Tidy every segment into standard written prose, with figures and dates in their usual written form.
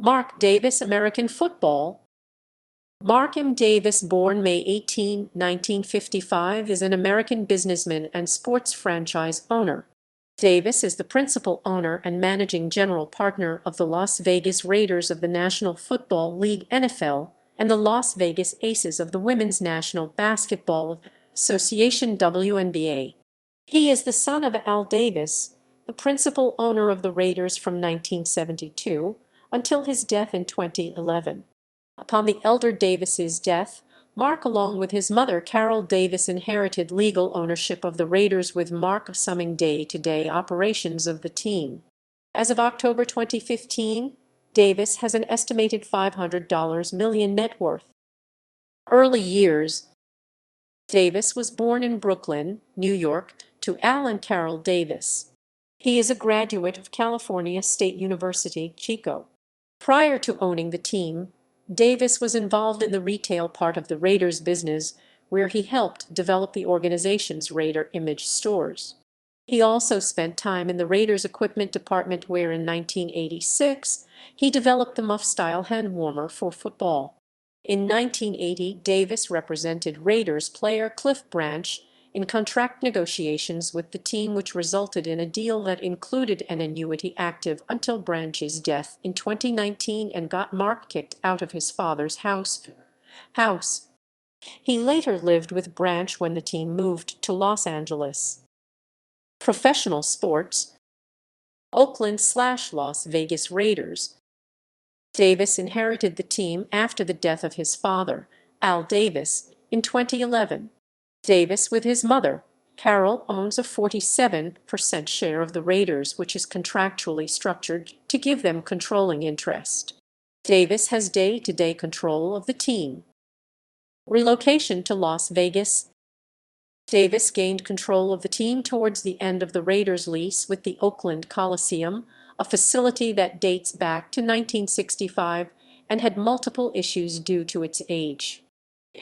Mark Davis, American football. Mark M. Davis, born May 18, 1955, is an American businessman and sports franchise owner. Davis is the principal owner and managing general partner of the Las Vegas Raiders of the National Football League (NFL) and the Las Vegas Aces of the Women's National Basketball Association (WNBA). He is the son of Al Davis, the principal owner of the Raiders from 1972 until his death in 2011. Upon the elder Davis's death, Mark, along with his mother Carol Davis, inherited legal ownership of the Raiders, with Mark assuming day-to-day operations of the team. As of October 2015, Davis has an estimated $500 million net worth. Early years. Davis was born in Brooklyn, New York, to Al and Carol Davis. He is a graduate of California State University, Chico. Prior to owning the team, Davis was involved in the retail part of the Raiders business, where he helped develop the organization's Raider image stores. He also spent time in the Raiders equipment department, where in 1986 he developed the Muff-style hand warmer for football. In 1980, Davis represented Raiders player Cliff Branch in contract negotiations with the team, which resulted in a deal that included an annuity active until Branch's death in 2019 and got Mark kicked out of his father's house. He later lived with Branch when the team moved to Los Angeles. Professional sports. Oakland/Las Vegas Raiders. Davis inherited the team after the death of his father, Al Davis, in 2011. Davis, with his mother, Carol, owns a 47% share of the Raiders, which is contractually structured to give them controlling interest. Davis has day-to-day control of the team. Relocation to Las Vegas. Davis gained control of the team towards the end of the Raiders' lease with the Oakland Coliseum, a facility that dates back to 1965 and had multiple issues due to its age.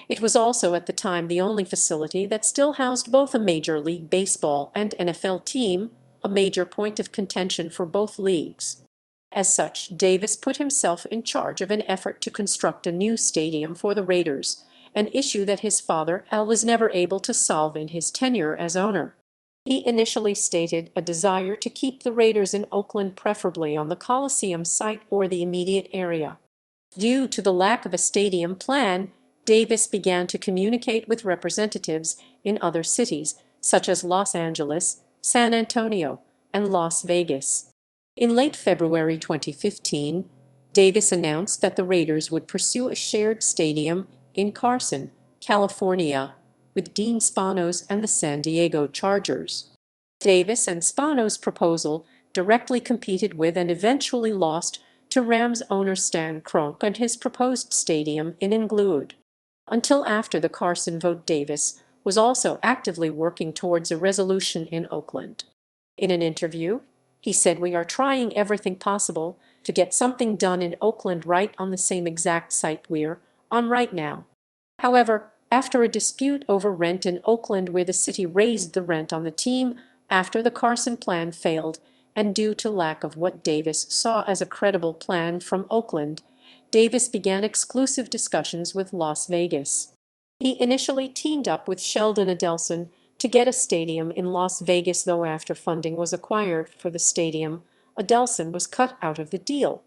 It was also at the time the only facility that still housed both a Major League Baseball and NFL team, a major point of contention for both leagues. As such, Davis put himself in charge of an effort to construct a new stadium for the Raiders, an issue that his father, Al, was never able to solve in his tenure as owner. He initially stated a desire to keep the Raiders in Oakland, preferably on the Coliseum site or the immediate area. Due to the lack of a stadium plan, Davis began to communicate with representatives in other cities, such as Los Angeles, San Antonio, and Las Vegas. In late February 2015, Davis announced that the Raiders would pursue a shared stadium in Carson, California, with Dean Spanos and the San Diego Chargers. Davis and Spanos' proposal directly competed with and eventually lost to Rams owner Stan Kroenke and his proposed stadium in Inglewood. Until after the Carson vote, Davis was also actively working towards a resolution in Oakland. In an interview, he said, "We are trying everything possible to get something done in Oakland right on the same exact site we're on right now." However, after a dispute over rent in Oakland, where the city raised the rent on the team after the Carson plan failed, and due to lack of what Davis saw as a credible plan from Oakland, Davis began exclusive discussions with Las Vegas. He initially teamed up with Sheldon Adelson to get a stadium in Las Vegas, though after funding was acquired for the stadium, Adelson was cut out of the deal.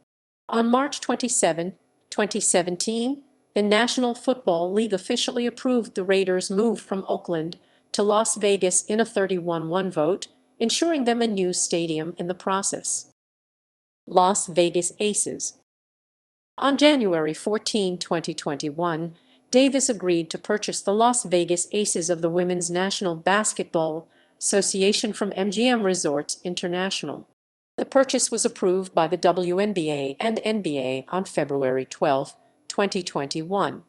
On March 27, 2017, the National Football League officially approved the Raiders' move from Oakland to Las Vegas in a 31-1 vote, ensuring them a new stadium in the process. Las Vegas Aces. On January 14, 2021, Davis agreed to purchase the Las Vegas Aces of the Women's National Basketball Association from MGM Resorts International. The purchase was approved by the WNBA and NBA on February 12, 2021.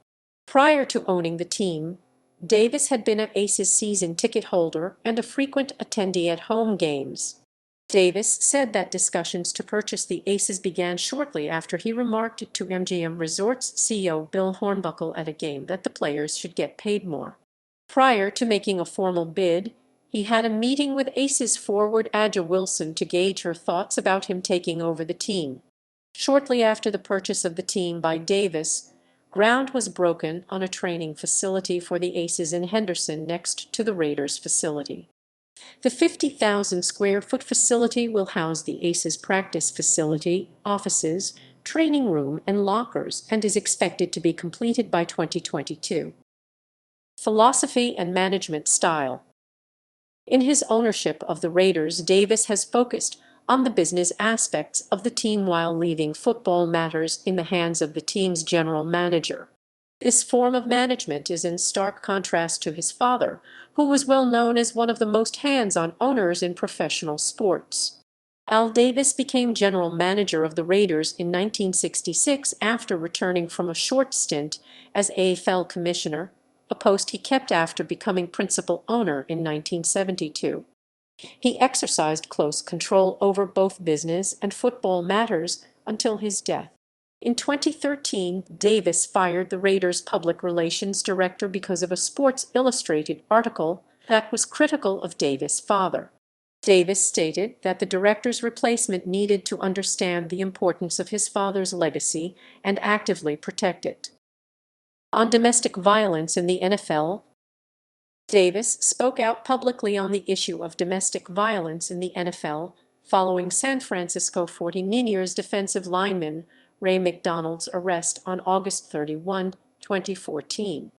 Prior to owning the team, Davis had been an Aces season ticket holder and a frequent attendee at home games. Davis said that discussions to purchase the Aces began shortly after he remarked to MGM Resorts CEO Bill Hornbuckle at a game that the players should get paid more. Prior to making a formal bid, he had a meeting with Aces forward A'ja Wilson to gauge her thoughts about him taking over the team. Shortly after the purchase of the team by Davis, ground was broken on a training facility for the Aces in Henderson next to the Raiders facility. The 50,000 square foot facility will house the Aces practice facility, offices, training room, and lockers, and is expected to be completed by 2022. Philosophy and management style. In his ownership of the Raiders, Davis has focused on the business aspects of the team while leaving football matters in the hands of the team's general manager. This form of management is in stark contrast to his father, who was well known as one of the most hands-on owners in professional sports. Al Davis became general manager of the Raiders in 1966 after returning from a short stint as AFL commissioner, a post he kept after becoming principal owner in 1972. He exercised close control over both business and football matters until his death. In 2013, Davis fired the Raiders' public relations director because of a Sports Illustrated article that was critical of Davis' father. Davis stated that the director's replacement needed to understand the importance of his father's legacy and actively protect it. On domestic violence in the NFL, Davis spoke out publicly on the issue of domestic violence in the NFL following San Francisco 49ers defensive lineman Ray McDonald's arrest on August 31, 2014.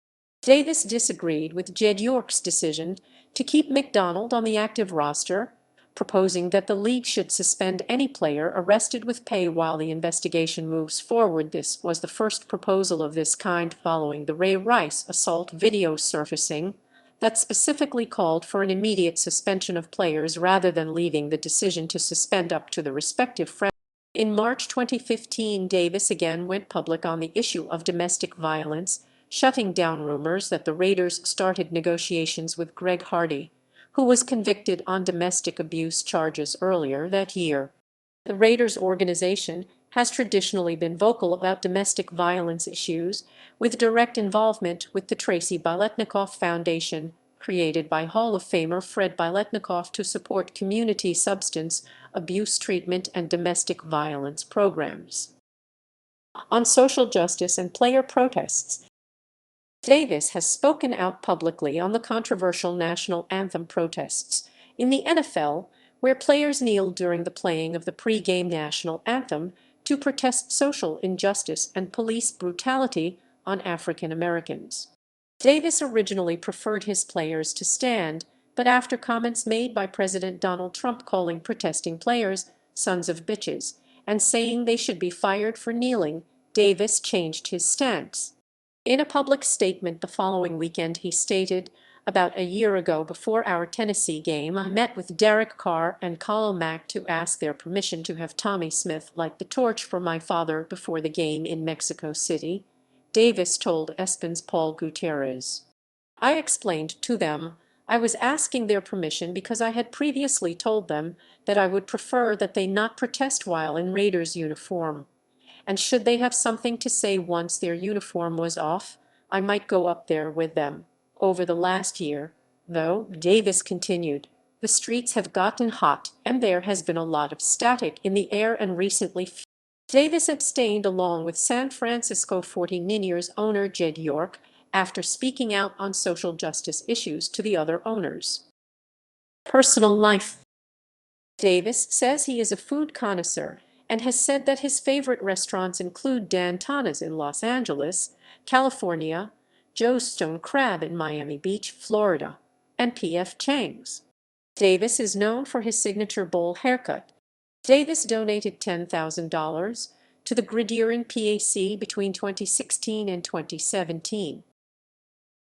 Davis disagreed with Jed York's decision to keep McDonald on the active roster, proposing that the league should suspend any player arrested with pay while the investigation moves forward. This was the first proposal of this kind following the Ray Rice assault video surfacing that specifically called for an immediate suspension of players rather than leaving the decision to suspend up to the respective franchises. In March 2015, Davis again went public on the issue of domestic violence, shutting down rumors that the Raiders started negotiations with Greg Hardy, who was convicted on domestic abuse charges earlier that year. The Raiders organization has traditionally been vocal about domestic violence issues, with direct involvement with the Tracy Biletnikoff Foundation, created by Hall of Famer Fred Biletnikoff to support community substance abuse treatment and domestic violence programs. On social justice and player protests, Davis has spoken out publicly on the controversial national anthem protests in the NFL, where players kneeled during the playing of the pre-game national anthem to protest social injustice and police brutality on African Americans. Davis originally preferred his players to stand, but after comments made by President Donald Trump calling protesting players "sons of bitches" and saying they should be fired for kneeling, Davis changed his stance. In a public statement the following weekend, he stated, "About a year ago, before our Tennessee game, I met with Derek Carr and Khalil Mack to ask their permission to have Tommy Smith light the torch for my father before the game in Mexico City," Davis told ESPN's Paul Gutierrez. "I explained to them I was asking their permission because I had previously told them that I would prefer that they not protest while in Raiders uniform. And should they have something to say once their uniform was off, I might go up there with them. Over the last year, though," Davis continued, "the streets have gotten hot and there has been a lot of static in the air and recently." Davis abstained along with San Francisco 49ers owner Jed York after speaking out on social justice issues to the other owners. Personal life. Davis says he is a food connoisseur and has said that his favorite restaurants include Dan Tana's in Los Angeles, California, Joe's Stone Crab in Miami Beach, Florida, and P.F. Chang's. Davis is known for his signature bowl haircut. Davis donated $10,000 to the Gridiron PAC between 2016 and 2017.